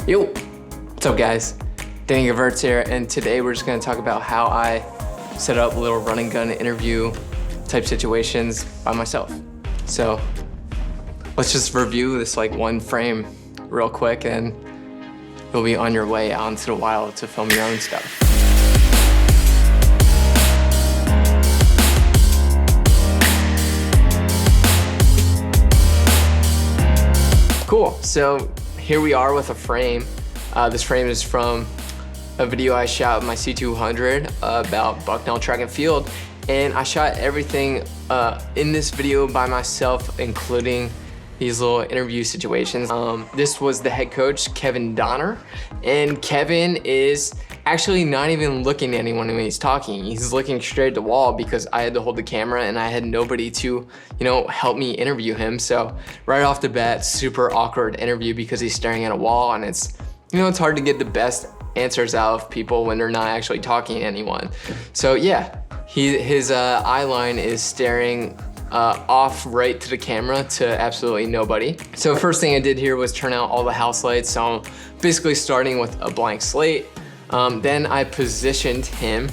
Yo, what's up guys? Danny Gevirtz here, and today we're just gonna talk about how I set up little run and gun interview type situations by myself. So let's just review this like one frame real quick and you'll be on your way out into the wild to film your own stuff. Cool, so here we are with a frame. This frame is from a video I shot with my C200 about Bucknell track and field. And I shot everything in this video by myself, including these little interview situations. This was the head coach, Kevin Donner. And Kevin is actually not even looking at anyone when he's talking. He's looking straight at the wall because I had to hold the camera and I had nobody to, help me interview him. So right off the bat, super awkward interview because he's staring at a wall, and it's hard to get the best answers out of people when they're not actually talking to anyone. So yeah, his eye line is staring off right to the camera to absolutely nobody. So first thing I did here was turn out all the house lights. So I'm basically starting with a blank slate. Then I positioned him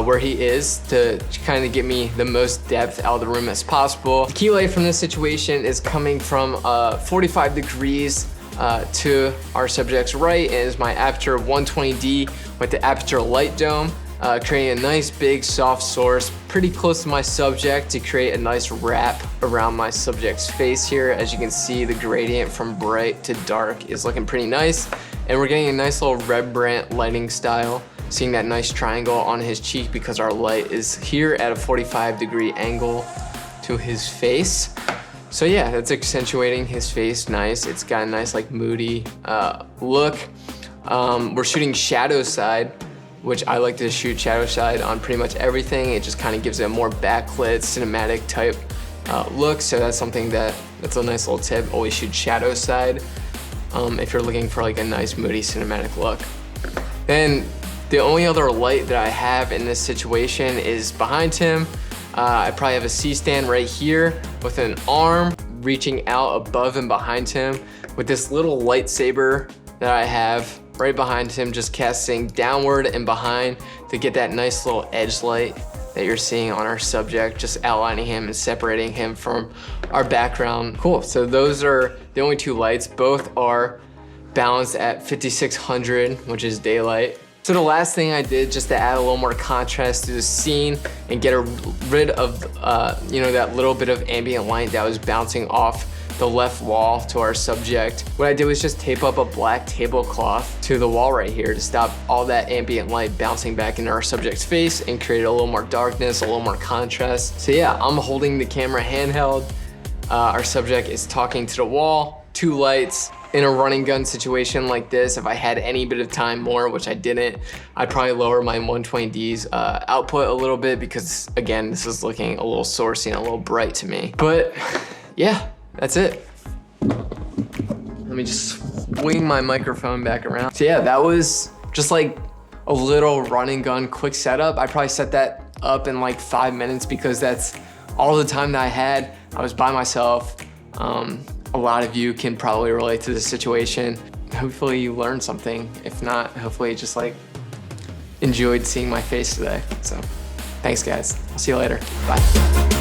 where he is to kind of get me the most depth out of the room as possible. The key light from this situation is coming from 45 degrees to our subject's right, and is my aperture 120D with the aperture light dome, creating a nice big soft source pretty close to my subject to create a nice wrap around my subject's face here. As you can see, the gradient from bright to dark is looking pretty nice, and we're getting a nice little Rembrandt lighting style, seeing that nice triangle on his cheek because our light is here at a 45-degree angle to his face. So yeah, that's accentuating his face nice. It's got a nice like moody look. We're shooting shadow side, which I like to shoot shadow side on pretty much everything. It just kind of gives it a more backlit, cinematic type look. So that's something that's a nice little tip. Always shoot shadow side if you're looking for like a nice moody cinematic look. Then the only other light that I have in this situation is behind him. I probably have a C-stand right here with an arm reaching out above and behind him with this little lightsaber that I have right behind him, just casting downward and behind to get that nice little edge light that you're seeing on our subject, just outlining him and separating him from our background. Cool, so those are the only two lights. Both are balanced at 5600, which is daylight. So the last thing I did just to add a little more contrast to the scene and get rid of that little bit of ambient light that was bouncing off the left wall to our subject, what I did was just tape up a black tablecloth to the wall right here to stop all that ambient light bouncing back into our subject's face and create a little more darkness, a little more contrast. So yeah, I'm holding the camera handheld. Our subject is talking to the wall, two lights. In a running gun situation like this, if I had any bit of time more, which I didn't, I'd probably lower my 120D's output a little bit because again, this is looking a little sourcey and a little bright to me. But yeah, that's it. Let me just swing my microphone back around. So yeah, that was just like a little run and gun quick setup. I probably set that up in like 5 minutes because that's all the time that I had. I was by myself. A lot of you can probably relate to this situation. Hopefully you learned something. If not, hopefully you just like enjoyed seeing my face today. So thanks guys, I'll see you later, bye.